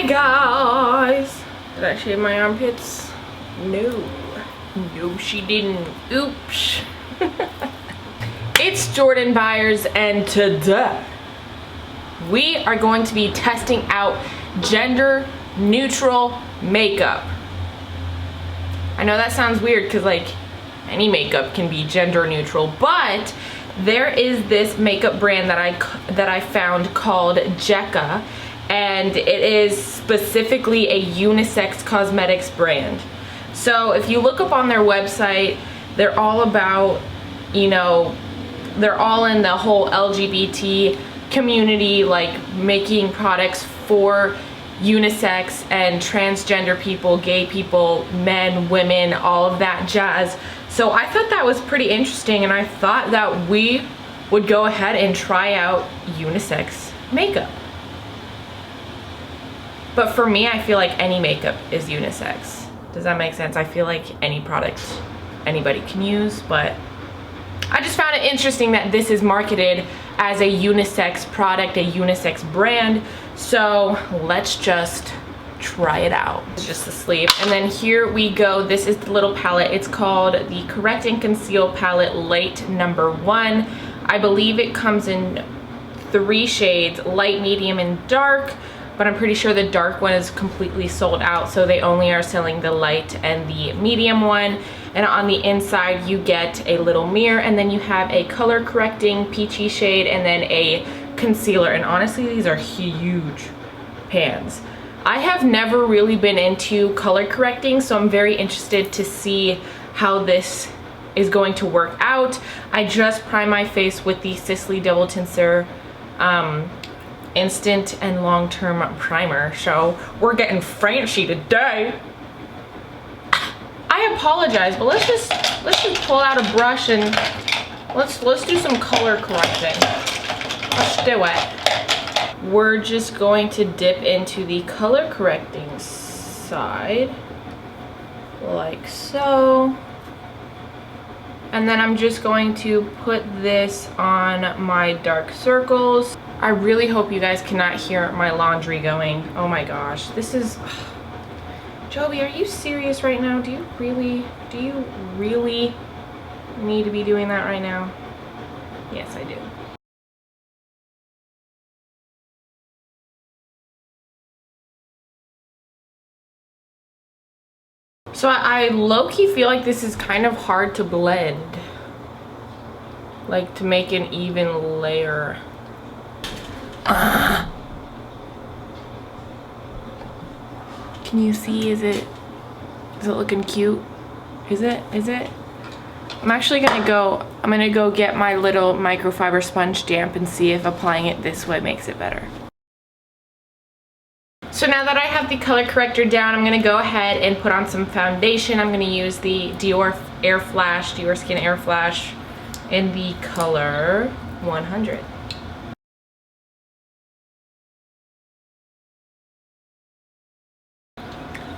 Hi guys! Did I shave my armpits? No. No, she didn't. Oops. It's Jordan Byers, and today we are going to be testing out gender neutral makeup. I know that sounds weird because like any makeup can be gender neutral, but there is this makeup brand that I found called Jeka, and it is specifically a unisex cosmetics brand. So if you look up on their website, they're all about, you know, they're all in the whole LGBT community, like making products for unisex and transgender people, gay people, men, women, all of that jazz. So I thought that was pretty interesting, and I thought that we would go ahead and try out unisex makeup. But for me, I feel like any makeup is unisex. Does that make sense? I feel like any product anybody can use, but I just found it interesting that this is marketed as a unisex product, a unisex brand. So let's just try it out. It's just the sleeve. And then here we go. This is the little palette. It's called the Correct and Conceal Palette Light number 1. I believe it comes in 3 shades, light, medium, and dark. But I'm pretty sure the dark one is completely sold out, so they only are selling the light and the medium one. And on the inside you get a little mirror, and then you have a color correcting peachy shade, and then a concealer. And honestly, these are huge pans. I have never really been into color correcting, so I'm very interested to see how this is going to work out. I just primed my face with the Sisley Double Tensor instant and long-term primer, so we're getting fancy today. I apologize, but let's just pull out a brush and let's do some color correcting. Let's do it. We're just going to dip into the color correcting side like so, and then I'm just going to put this on my dark circles. I really hope you guys cannot hear my laundry going. Oh my gosh, this is... Joby, are you serious right now? Do you really need to be doing that right now? Yes, I do. So I low-key feel like this is kind of hard to blend. Like to make an even layer. Can you see, is it looking cute? Is it? I'm actually gonna go get my little microfiber sponge damp and see if applying it this way makes it better. So now that I have the color corrector down, I'm gonna go ahead and put on some foundation. I'm gonna use the Dior Skin Air Flash in the color 100.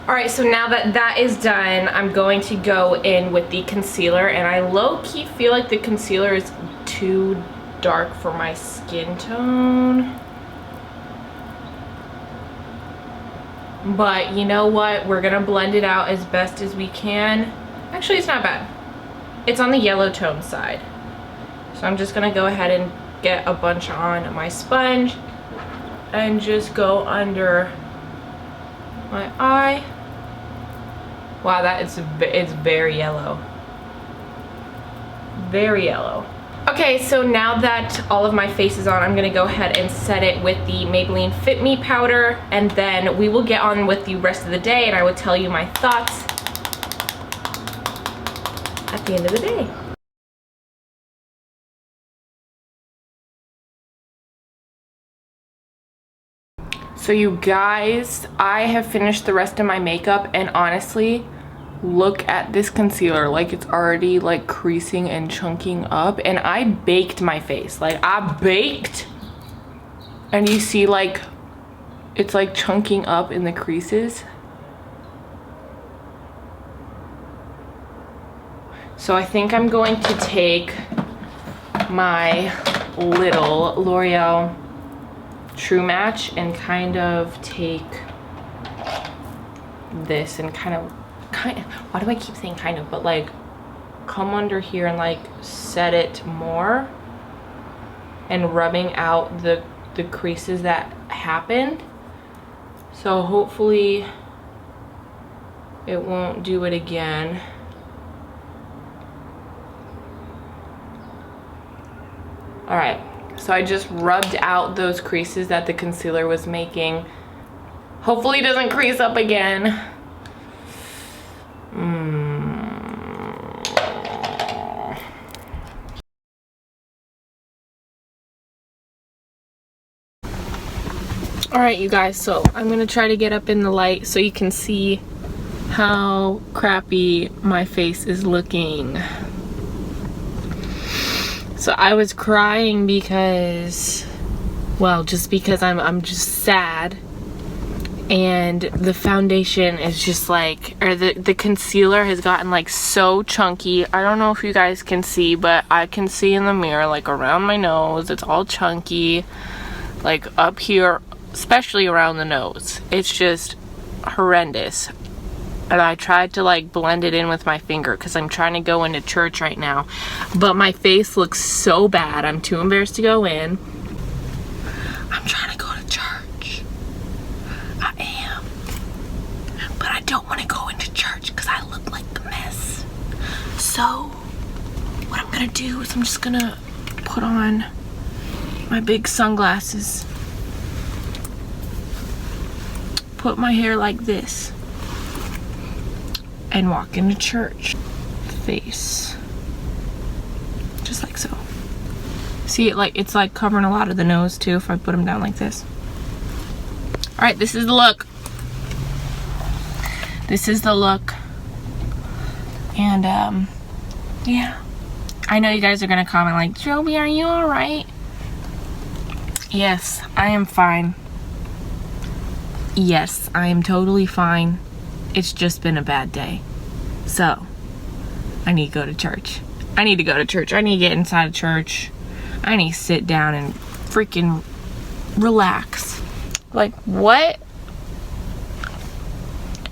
Alright, so now that is done, I'm going to go in with the concealer, and I low-key feel like the concealer is too dark for my skin tone. But you know what? We're gonna blend it out as best as we can. Actually, it's not bad. It's on the yellow tone side. So I'm just gonna go ahead and get a bunch on my sponge and just go under my eye. Wow, it's very yellow. Very yellow. Okay, so now that all of my face is on, I'm gonna go ahead and set it with the Maybelline Fit Me powder, and then we will get on with the rest of the day, and I will tell you my thoughts at the end of the day. So you guys, I have finished the rest of my makeup, and honestly, look at this concealer. Like, it's already like creasing and chunking up, and I baked my face. Like, I baked, and you see like it's like chunking up in the creases. So I think I'm going to take my little L'Oreal True Match and kind of take this and kind of, why do I keep saying kind of, but like come under here and like set it more and rubbing out the creases that happened. So hopefully it won't do it again. All right, so I just rubbed out those creases that the concealer was making. Hopefully it doesn't crease up again. All right, you guys, so I'm gonna try to get up in the light so you can see how crappy my face is looking. So I was crying because, well, just because I'm just sad, and the foundation is just like, or the concealer has gotten like so chunky. I don't know if you guys can see, but I can see in the mirror, like around my nose, it's all chunky, like up here, especially around the nose. It's just horrendous. And I tried to like blend it in with my finger because I'm trying to go into church right now, but my face looks so bad. I'm too embarrassed to go in. I'm trying to go to church. I am, but I don't want to go into church because I look like a mess. So what I'm gonna do is I'm just gonna put on my big sunglasses, put my hair like this, and walk into church. Face. Just like so. See, it's like covering a lot of the nose too if I put them down like this. Alright, this is the look. This is the look. And yeah. I know you guys are gonna comment like, Joby, are you alright? Yes, I am fine. Yes, I am totally fine. It's just been a bad day. So, I need to go to church. I need to go to church. I need to get inside of church. I need to sit down and freaking relax. Like, what?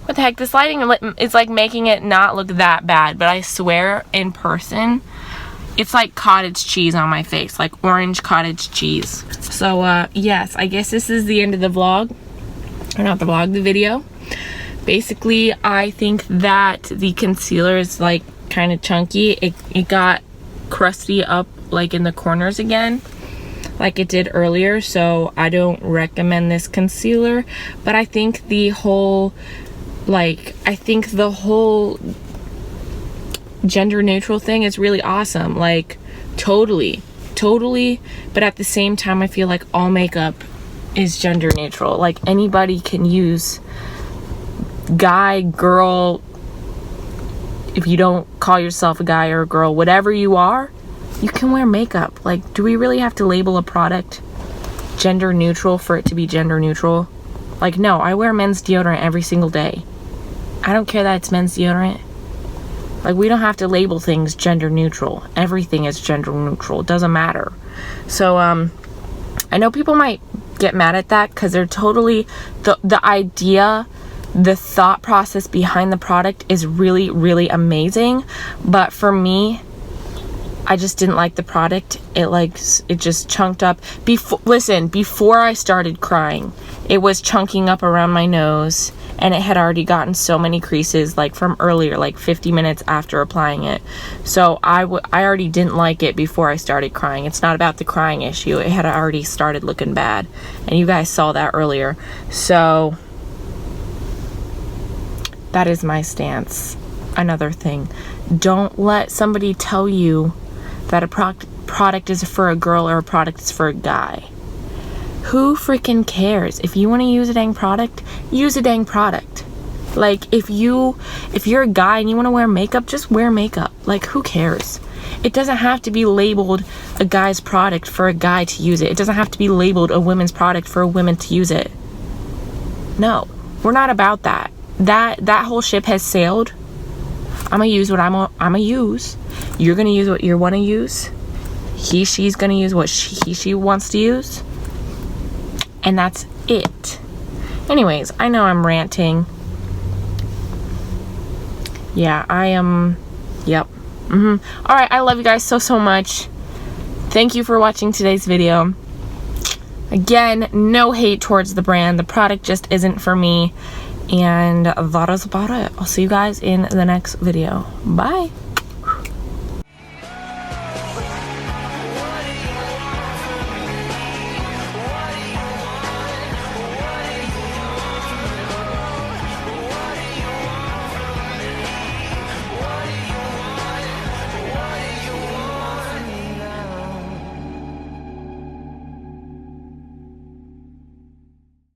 What the heck? This lighting is like making it not look that bad, but I swear in person, it's like cottage cheese on my face, like orange cottage cheese. So, yes, I guess this is the end of the vlog. Or not the vlog, the video. Basically, I think that the concealer is like kind of chunky. It got crusty up like in the corners again, like it did earlier. So I don't recommend this concealer. But I think the whole, gender neutral thing is really awesome. Like totally. But at the same time, I feel like all makeup is gender neutral. Like anybody can use, guy, girl, if you don't call yourself a guy or a girl, whatever you are, you can wear makeup. Like, do we really have to label a product gender neutral for it to be gender neutral? Like, no, I wear men's deodorant every single day. I don't care that it's men's deodorant. Like, we don't have to label things gender neutral. Everything is gender neutral. It doesn't matter. So, I know people might get mad at that because they're totally, the idea, the thought process behind the product is really, really amazing. But for me, I just didn't like the product. It just chunked up. Before I started crying, it was chunking up around my nose, and it had already gotten so many creases, like from earlier, like 50 minutes after applying it. So I already didn't like it before I started crying. It's not about the crying issue. It had already started looking bad, and you guys saw that earlier. So that is my stance. Another thing, don't let somebody tell you that a product is for a girl or a product is for a guy. Who freaking cares? If you want to use a dang product, use a dang product. Like, if you're a guy and you want to wear makeup, just wear makeup. Like, who cares? It doesn't have to be labeled a guy's product for a guy to use it. It doesn't have to be labeled a women's product for a woman to use it. No, we're not about that. That whole ship has sailed. I'm gonna use what I'm gonna use. You're gonna use what you want to use. She's gonna use what she wants to use. And that's it. Anyways, I know I'm ranting. Yeah, I am, yep. Alright, I love you guys so much. Thank you for watching today's video. Again, no hate towards the brand. The product just isn't for me. And that is about it. I'll see you guys in the next video. Bye.